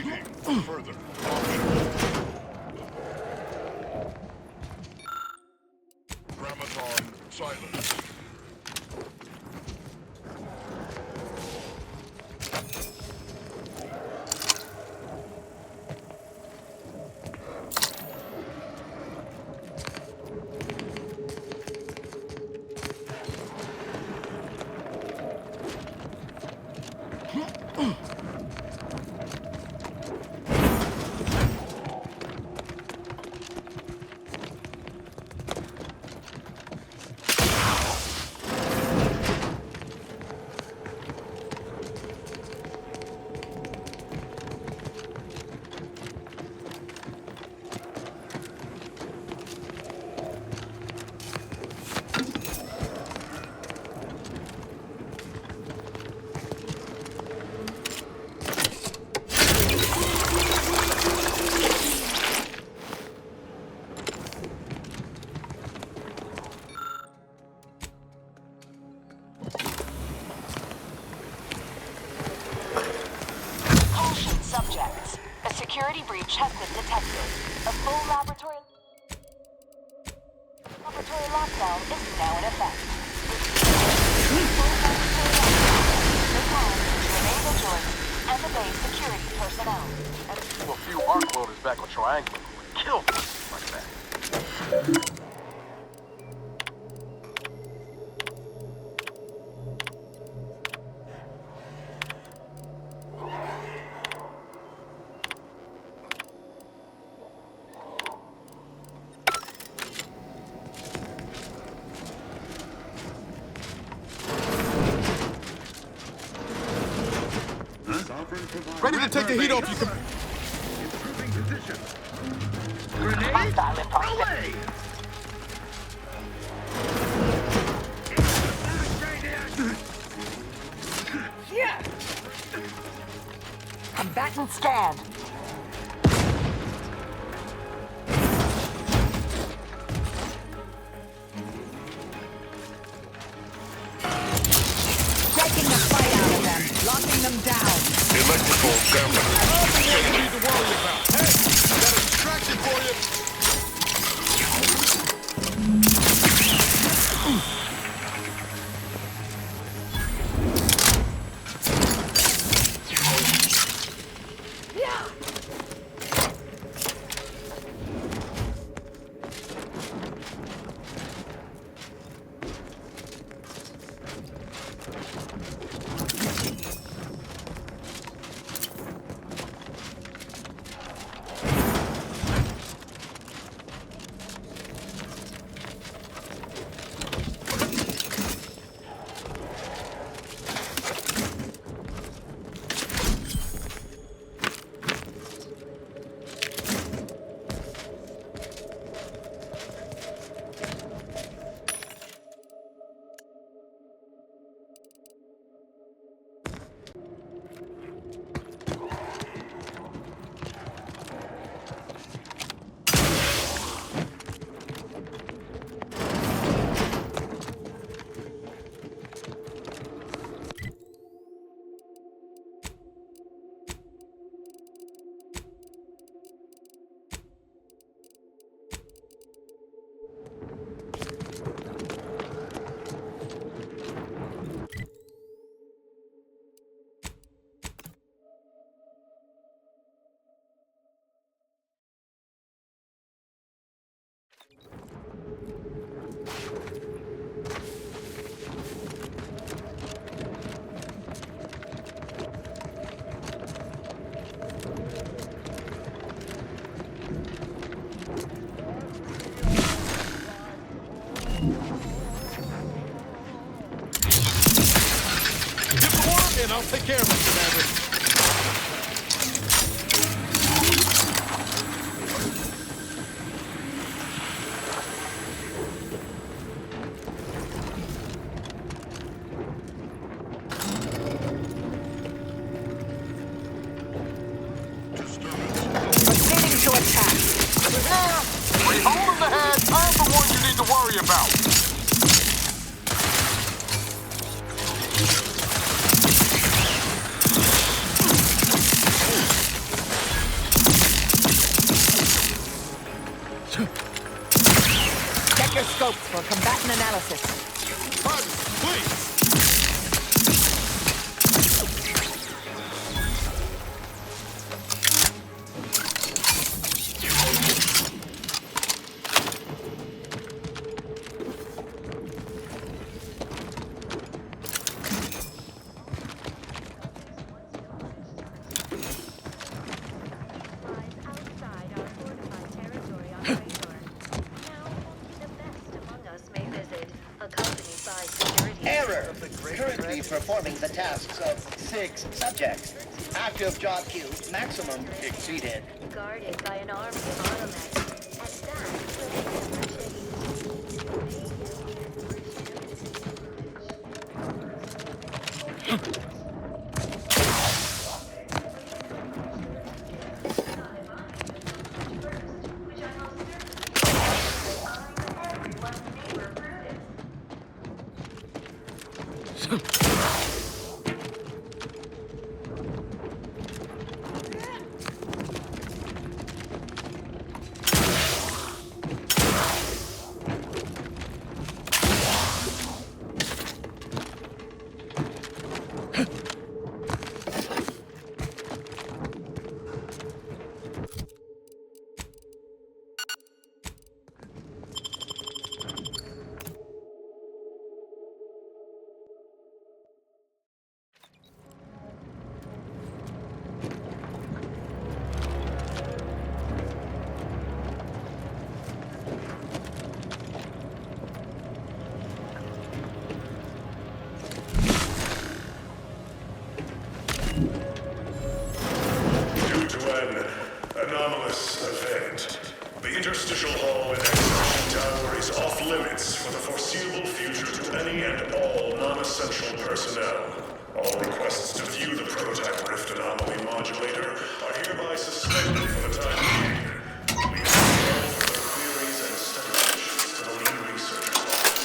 Waiting for further options. Grammaton silence. Subjects. A security breach has been detected. A full laboratory lockdown is now in effect. Full laboratory lockdown. The time to remain vigilant and obey security personnel. A few arc welders back on Triangle would kill me like that. Ready to take the heat off you. Improving position. Grenade away! Yeah. Combatant scanned. Taking the fight out of them, locking them down. Electrical damage. Nothing else you need to worry about. Hey, got a distraction for you. And I'll take care of it, Commander. Proceeding to attack. Wait, hold the head. I'm the one you need to worry about. ropes for combatant analysis. Pardon, please. Outside our fortified territory on Razor. Now, only the best among us may visit, accompanied by security. Error! Currently performing the tasks of 6 subjects. Active job queue, maximum exceeded. Guarded by an army of Automech. And that will never change. Due to an anomalous event, the interstitial hall in Exhibition Tower is off limits for the foreseeable future to any and all non-essential personnel. All requests to view the prototype Rift anomaly modulator are hereby suspended for the time being. Leaving all further queries and speculations to the lead researcher's office.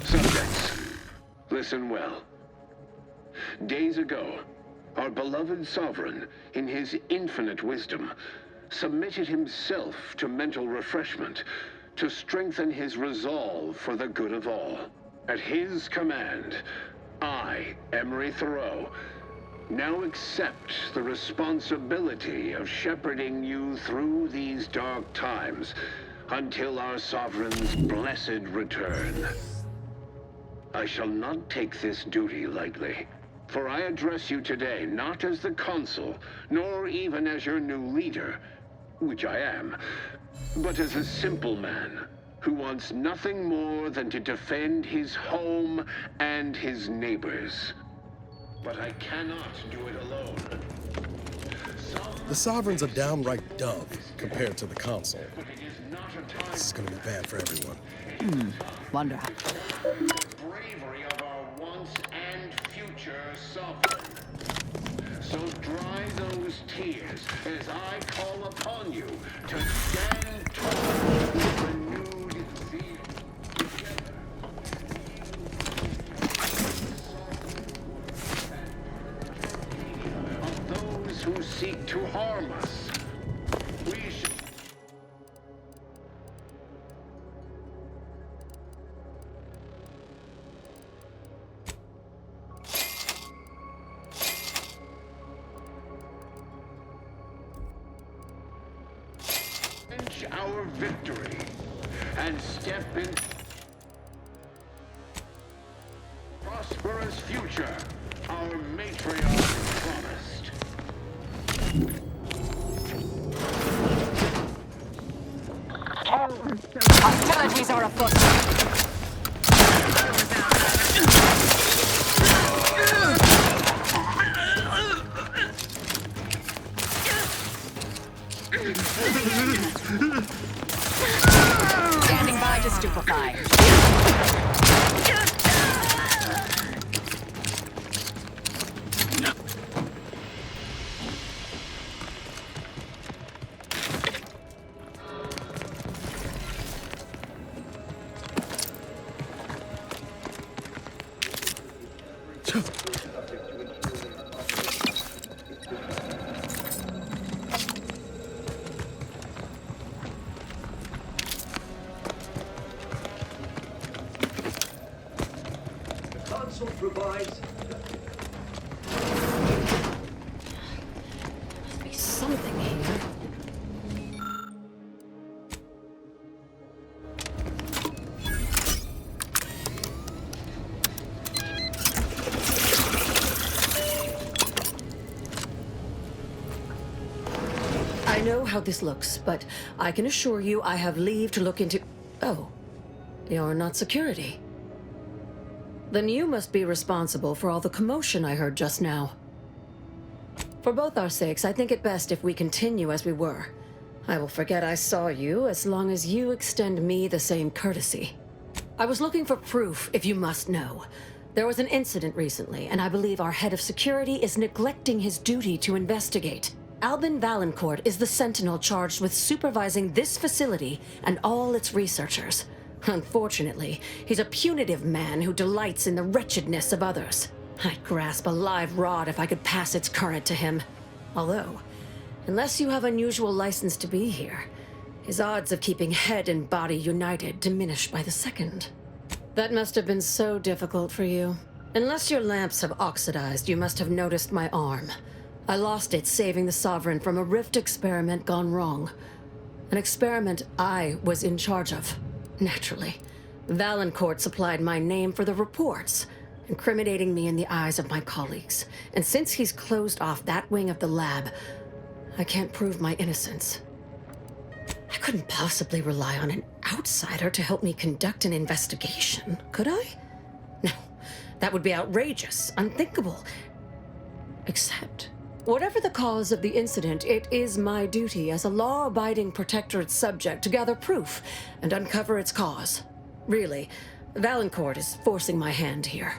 Subjects, listen well. Days ago, our beloved sovereign, in his infinite wisdom, submitted himself to mental refreshment to strengthen his resolve for the good of all. At his command, I, Emery Thoreau, now accept the responsibility of shepherding you through these dark times until our sovereign's blessed return. I shall not take this duty lightly, for I address you today not as the consul, nor even as your new leader, which I am, but as a simple man who wants nothing more than to defend his home and his neighbors. But I cannot do it alone. The Sovereign's a downright dove compared to the consul. But it is not a time This is gonna be bad for everyone. Wonder how. bravery of our once and future sovereign. So dry those tears as I call upon you to stand tall with renewed zeal. Of those who seek to harm us, we should. Our victory and step in prosperous future our matriarch promised. Hostilities are afoot. Standing by to stupefy. Console provides Must be something here. I know how this looks, but I can assure you I have leave to look into... Oh, you're not security. Then you must be responsible for all the commotion I heard just now. For both our sakes, I think it best if we continue as we were. I will forget I saw you as long as you extend me the same courtesy. I was looking for proof, if you must know. There was an incident recently, and I believe our head of security is neglecting his duty to investigate. Albin Valancourt is the sentinel charged with supervising this facility and all its researchers. Unfortunately, he's a punitive man who delights in the wretchedness of others. I'd grasp a live rod if I could pass its current to him. Although, unless you have unusual license to be here, his odds of keeping head and body united diminish by the second. That must have been so difficult for you. Unless your lamps have oxidized, you must have noticed my arm. I lost it saving the Sovereign from a rift experiment gone wrong. An experiment I was in charge of. Naturally, Valancourt supplied my name for the reports, incriminating me in the eyes of my colleagues. And since he's closed off that wing of the lab, I can't prove my innocence. I couldn't possibly rely on an outsider to help me conduct an investigation, could I? No, that would be outrageous, unthinkable. Except, whatever the cause of the incident, it is my duty as a law-abiding protectorate subject to gather proof and uncover its cause. Really, Valancourt is forcing my hand here.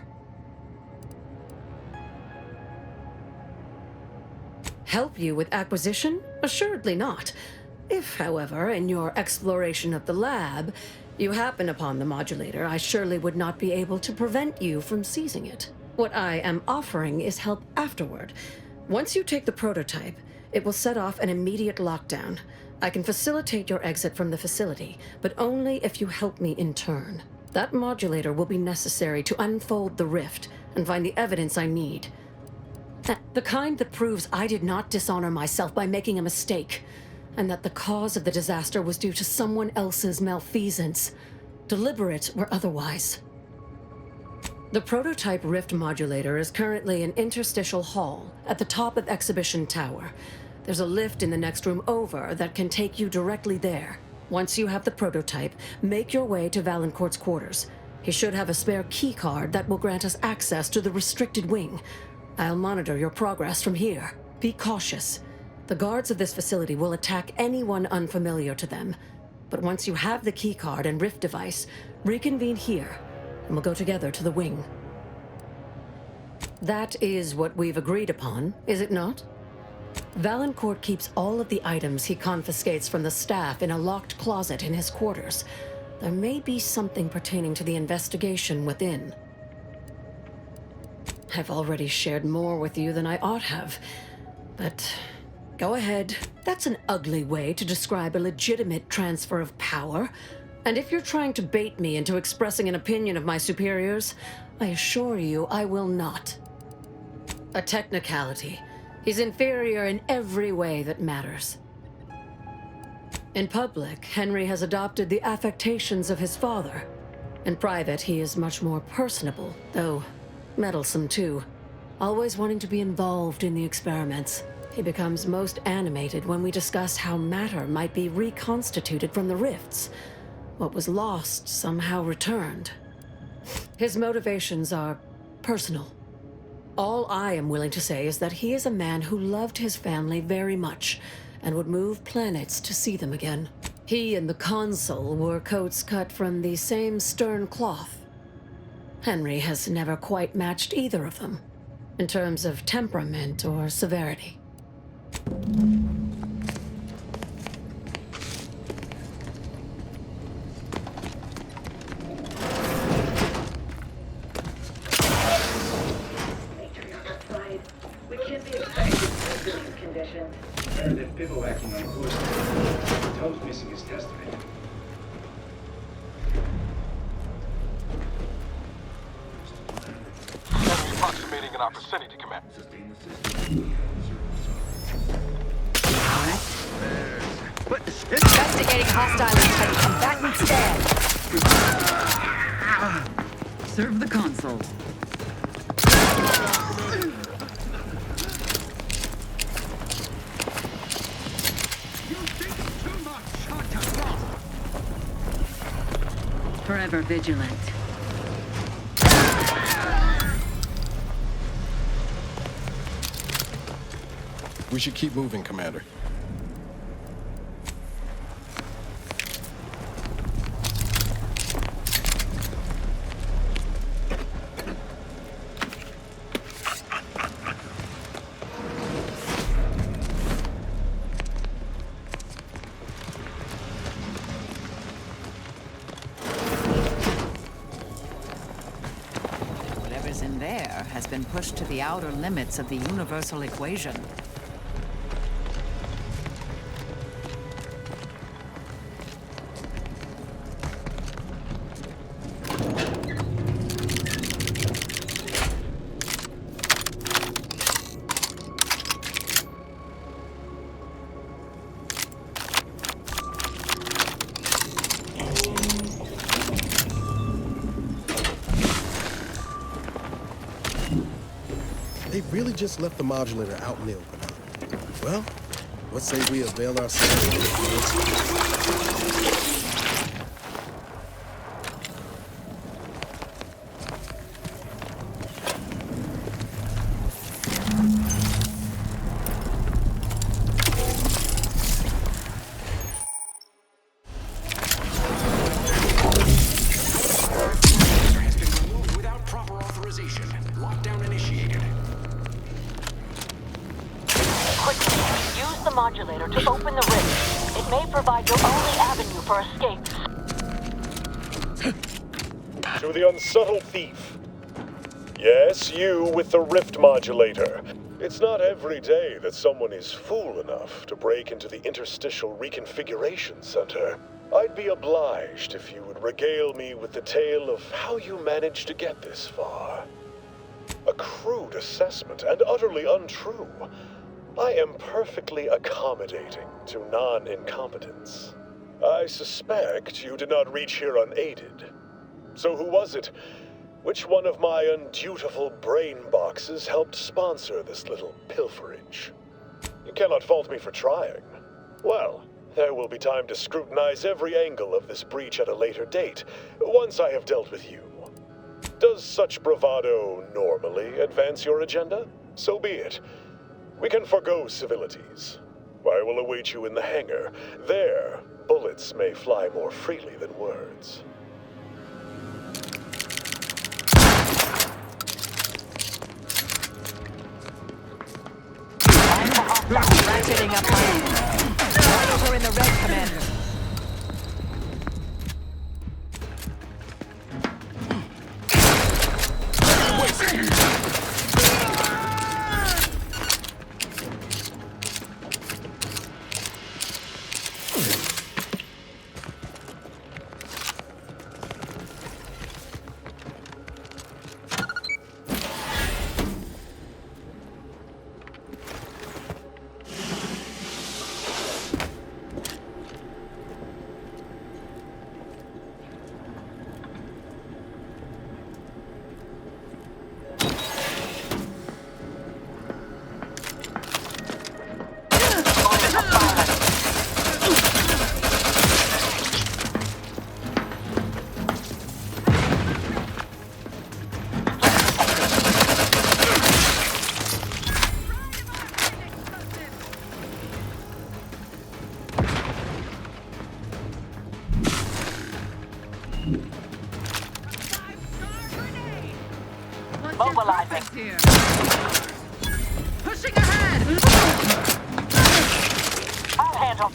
Help you with acquisition? Assuredly not. If, however, in your exploration of the lab, you happen upon the modulator, I surely would not be able to prevent you from seizing it. What I am offering is help afterward. Once you take the prototype, it will set off an immediate lockdown. I can facilitate your exit from the facility, but only if you help me in turn. That modulator will be necessary to unfold the rift and find the evidence I need. The kind that proves I did not dishonor myself by making a mistake, and that the cause of the disaster was due to someone else's malfeasance, deliberate or otherwise. The prototype rift modulator is currently in interstitial hall at the top of Exhibition Tower. There's a lift in the next room over that can take you directly there. Once you have the prototype, make your way to Valancourt's quarters. He should have a spare key card that will grant us access to the restricted wing. I'll monitor your progress from here. Be cautious. The guards of this facility will attack anyone unfamiliar to them. But once you have the key card and rift device, reconvene here, and we'll go together to the wing. That is what we've agreed upon, is it not? Valancourt keeps all of the items he confiscates from the staff in a locked closet in his quarters. There may be something pertaining to the investigation within. I've already shared more with you than I ought have, but go ahead. That's an ugly way to describe a legitimate transfer of power. And if you're trying to bait me into expressing an opinion of my superiors, I assure you I will not. A technicality. He's inferior in every way that matters. In public, Henry has adopted the affectations of his father. In private, he is much more personable, though meddlesome too. Always wanting to be involved in the experiments. He becomes most animated when we discuss how matter might be reconstituted from the rifts. What was lost somehow returned. His motivations are personal. All I am willing to say is that he is a man who loved his family very much, and would move planets to see them again. He and the consul wore coats cut from the same stern cloth. Henry has never quite matched either of them, in terms of temperament or severity. We can't be expecting these conditions. Heard that bivouacking on course. Toad's missing his testament. Enemy approximating in our vicinity, Command. Investigating hostile intel. Combatant stand. Serve the consul. Forever vigilant. We should keep moving, Commander. Whatever's in there has been pushed to the outer limits of the universal equation. They really just left the modulator out in the open. Well, let's say we avail ourselves of the Use the modulator to open the rift. It may provide your only avenue for escape. To the unsubtle thief. Yes, you with the rift modulator. It's not every day that someone is fool enough to break into the Interstitial Reconfiguration Center. I'd be obliged if you would regale me with the tale of how you managed to get this far. A crude assessment and utterly untrue. I am perfectly accommodating to non-incompetence. I suspect you did not reach here unaided. So who was it? Which one of my undutiful brain boxes helped sponsor this little pilferage? You cannot fault me for trying. Well, there will be time to scrutinize every angle of this breach at a later date, once I have dealt with you. Does such bravado normally advance your agenda? So be it. We can forgo civilities. I will await you in the hangar. There, bullets may fly more freely than words. Ratcheting up my over in the red, Commander. here. Pushing ahead! I'll handle.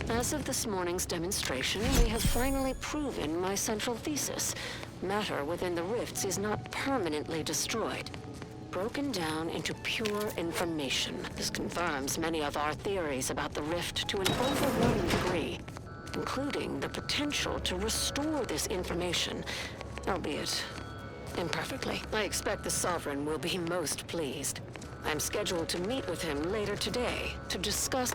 As of this morning's demonstration, we have finally proven my central thesis. Matter within the rifts is not permanently destroyed, broken down into pure information. This confirms many of our theories about the rift to an overwhelming degree, including the potential to restore this information, albeit imperfectly. I expect the Sovereign will be most pleased. I'm scheduled to meet with him later today to discuss...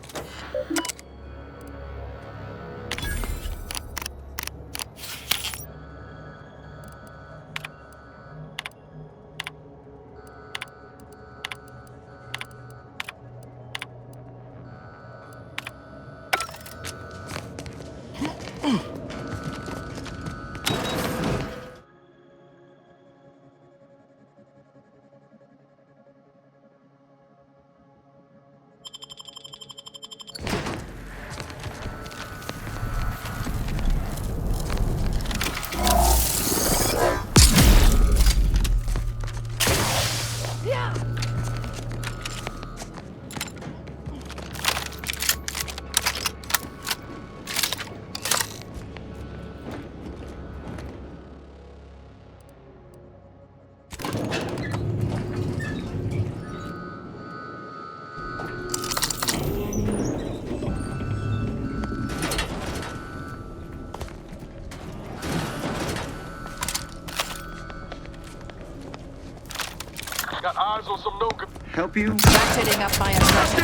Got eyes on some no-good. Help you? Ratcheting up my aggression.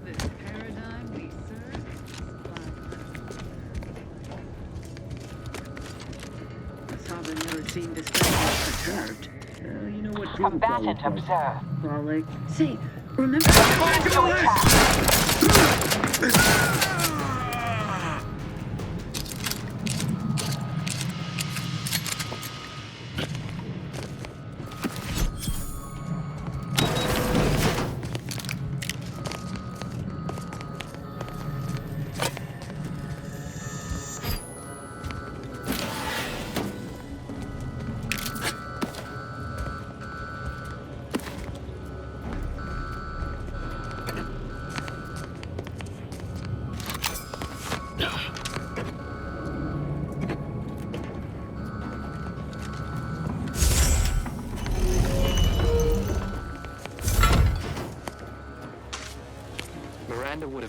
This paradigm we serve is fun. The Sovereign never seemed this perturbed. You know what Combatant observe. Frolic. Say, remember...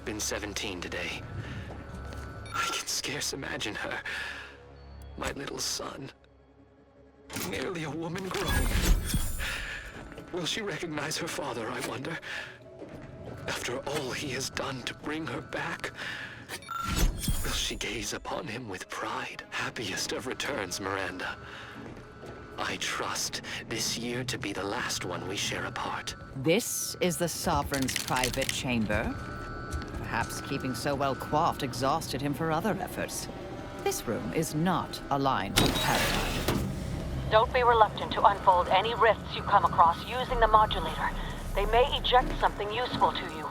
have been 17 today. I can scarce imagine her. My little son. Nearly a woman grown. Will she recognize her father, I wonder? After all he has done to bring her back, will she gaze upon him with pride? Happiest of returns, Miranda. I trust this year to be the last one we share apart. This is the Sovereign's private chamber. Perhaps keeping so well coiffed exhausted him for other efforts. This room is not aligned with paradigm. Don't be reluctant to unfold any rifts you come across using the modulator. They may eject something useful to you.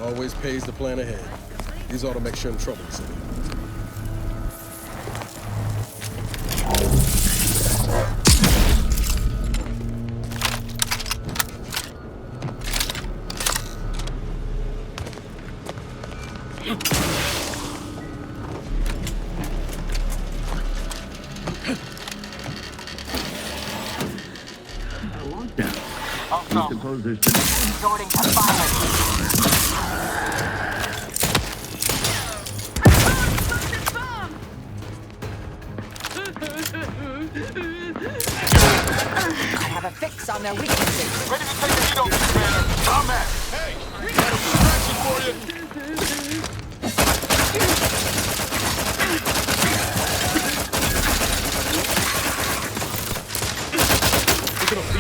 Always pays to plan ahead. These Automech shouldn't trouble us anymore. Also, resorting to violence. I have a fix on their weaknesses. Ready to take the heat off this banner. I'm at. Hey, got a distraction for you.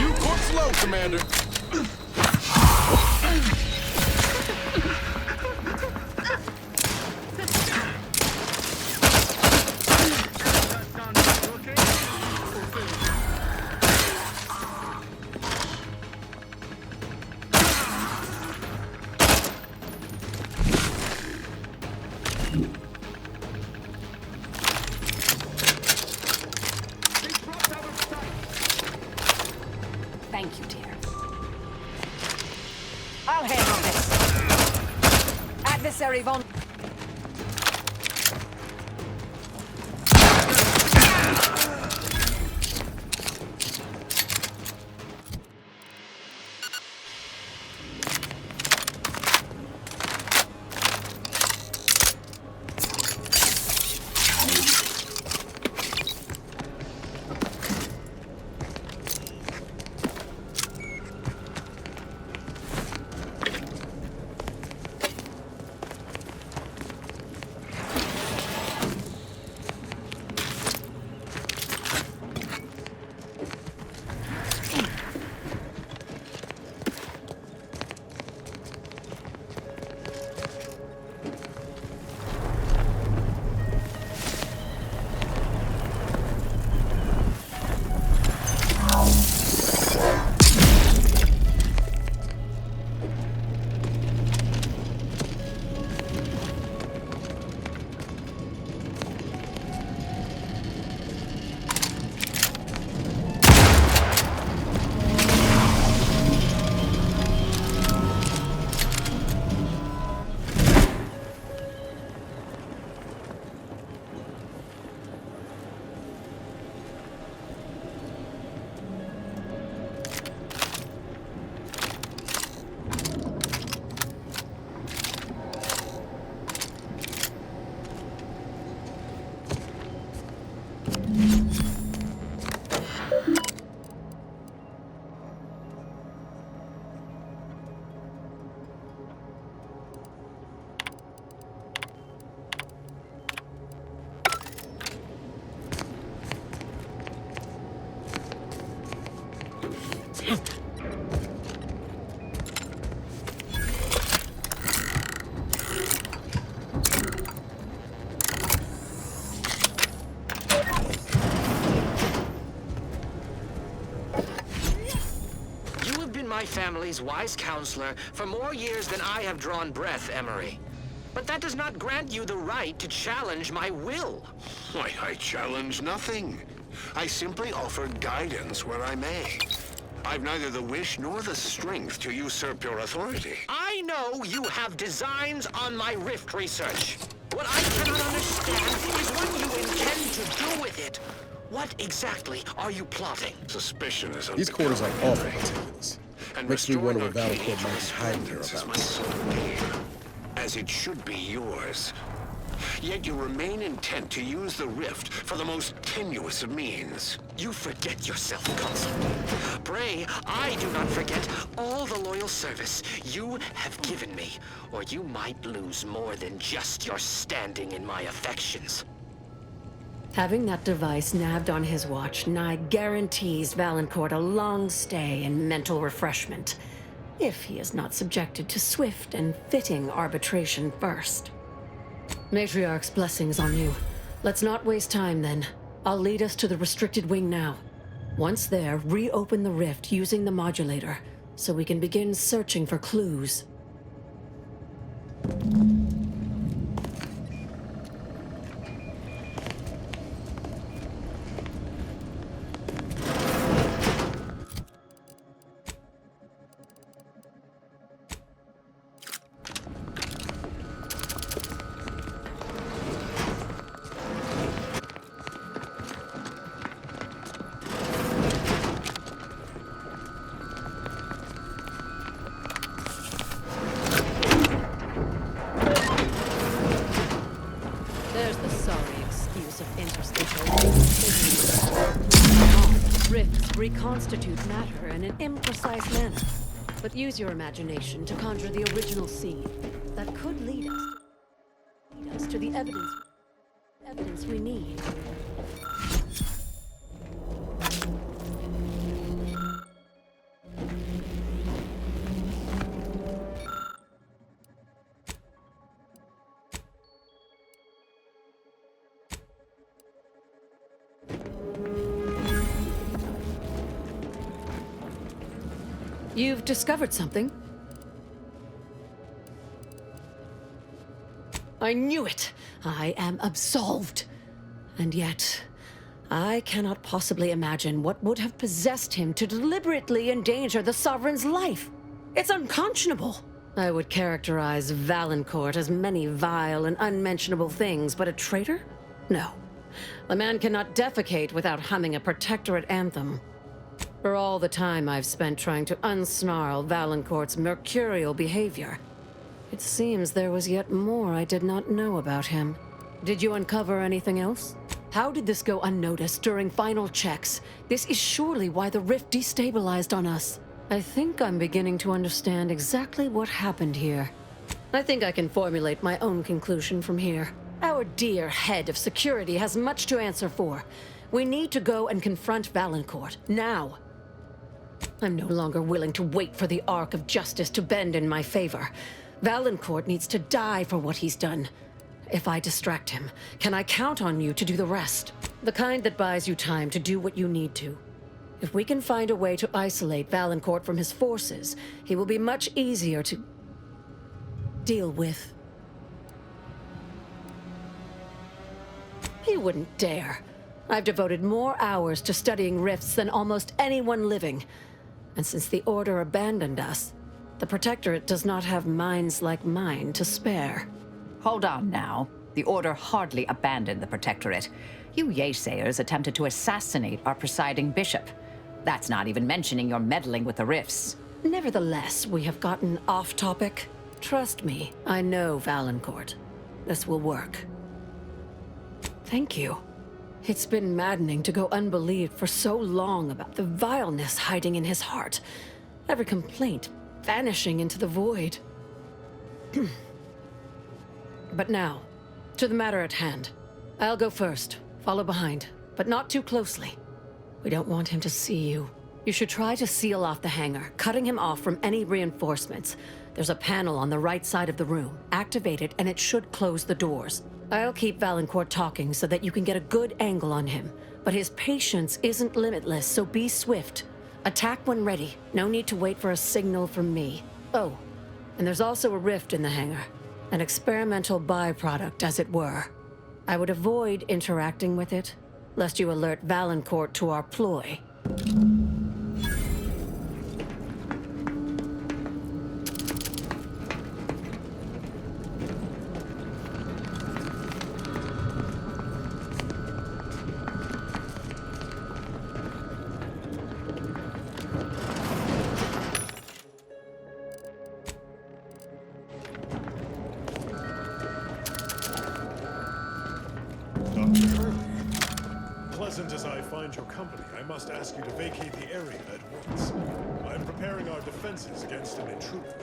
You cook slow, Commander. Thank you, dear. I'll handle this. Adversary von... My family's wise counselor for more years than I have drawn breath, Emery. But that does not grant you the right to challenge my will. Why, I challenge nothing. I simply offer guidance where I may. I've neither the wish nor the strength to usurp your authority. I know you have designs on my rift research. What I cannot understand is what you intend to do with it. What exactly are you plotting? Suspicion is These quarters are awful unbearable. meticulous. And Makes me wonder restoring what Valancourt Arcadia's might be hiding resplendence is my hereabouts. sole aim, as it should be yours. Yet you remain intent to use the rift for the most tenuous of means. You forget yourself, Consul. Pray, I do not forget all the loyal service you have given me, or you might lose more than just your standing in my affections. Having that device nabbed on his watch nigh guarantees Valancourt a long stay and mental refreshment, if he is not subjected to swift and fitting arbitration first. Matriarch's blessings on you. Let's not waste time then. I'll lead us to the restricted wing now. Once there, reopen the rift using the modulator, so we can begin searching for clues. There's the sorry excuse of interstitial rifts reconstitute matter in an imprecise manner. But use your imagination to conjure the original scene. That could lead us to the evidence we need. You've discovered something? I knew it! I am absolved. And yet, I cannot possibly imagine what would have possessed him to deliberately endanger the Sovereign's life. It's unconscionable. I would characterize Valancourt as many vile and unmentionable things, but a traitor? No. The man cannot defecate without humming a protectorate anthem. For all the time I've spent trying to unsnarl Valancourt's mercurial behavior, it seems there was yet more I did not know about him. Did you uncover anything else? How did this go unnoticed during final checks? This is surely why the rift destabilized on us. I think I'm beginning to understand exactly what happened here. I think I can formulate my own conclusion from here. Our dear head of security has much to answer for. We need to go and confront Valancourt, now. I'm no longer willing to wait for the arc of justice to bend in my favor. Valancourt needs to die for what he's done. If I distract him, can I count on you to do the rest? The kind that buys you time to do what you need to. If we can find a way to isolate Valancourt from his forces, he will be much easier to deal with. He wouldn't dare. I've devoted more hours to studying rifts than almost anyone living. And since the Order abandoned us, the Protectorate does not have minds like mine to spare. Hold on now. The Order hardly abandoned the Protectorate. You Yaysayers attempted to assassinate our presiding bishop. That's not even mentioning your meddling with the rifts. Nevertheless, we have gotten off topic. Trust me, I know Valancourt. This will work. Thank you. It's been maddening to go unbelieved for so long about the vileness hiding in his heart. Every complaint vanishing into the void. But now, to the matter at hand. I'll go first, follow behind, but not too closely. We don't want him to see you. You should try to seal off the hangar, cutting him off from any reinforcements. There's a panel on the right side of the room. Activate it and it should close the doors. I'll keep Valancourt talking so that you can get a good angle on him. But his patience isn't limitless, so be swift. Attack when ready. No need to wait for a signal from me. Oh, and there's also a rift in the hangar. An experimental byproduct, as it were. I would avoid interacting with it. lest you alert Valancourt to our ploy. Dr. Hurley, pleasant as I find your company, I must ask you to vacate the area at once. I'm preparing our defenses against an intruder.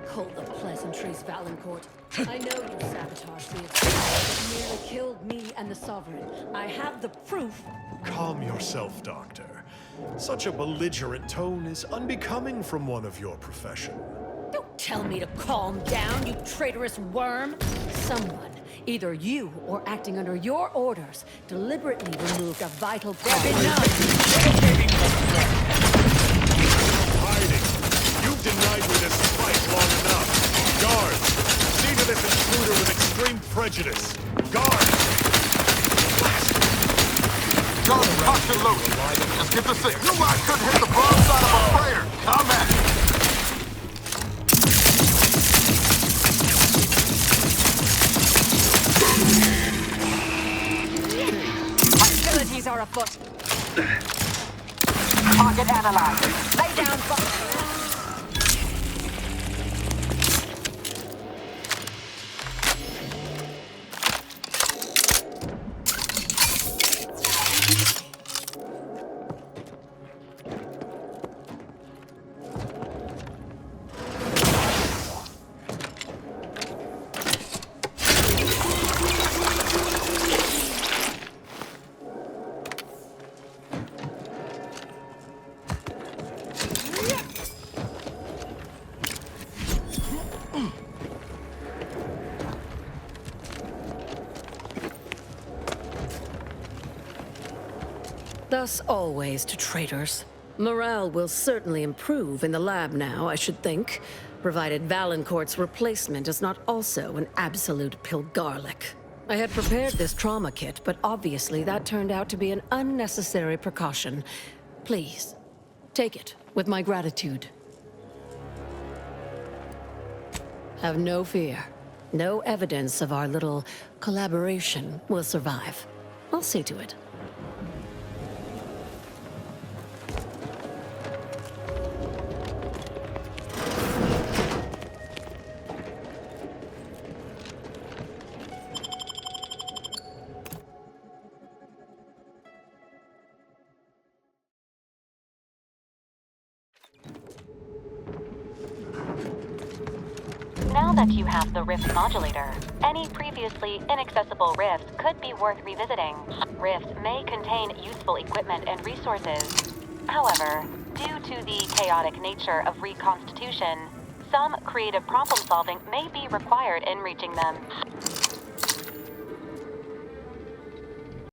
Hold the pleasantries, Valancourt. I know you sabotaged the experiment. You nearly killed me and the Sovereign. I have the proof. Calm yourself, Doctor. Such a belligerent tone is unbecoming from one of your profession. Don't tell me to calm down, you traitorous worm. Someone, either you or acting under your orders, deliberately removed a vital part. Hiding. You've denied me this fight long enough. Guards, see to this intruder with extreme prejudice. Guards! Guards, tuck and loose. Just get the 6. You guys couldn't hit the broadside of a prayer. Come at it. Hostilities are afoot. Target analyzed. Lay down for... Thus always to traitors. Morale will certainly improve in the lab now, I should think, provided Valancourt's replacement is not also an absolute pilgarlic. I had prepared this trauma kit, but obviously that turned out to be an unnecessary precaution. Please, take it with my gratitude. Have no fear. No evidence of our little collaboration will survive. I'll see to it. Now that you have the Rift modulator, any previously inaccessible rifts could be worth revisiting. Rifts may contain useful equipment and resources. However, due to the chaotic nature of reconstitution, some creative problem solving may be required in reaching them.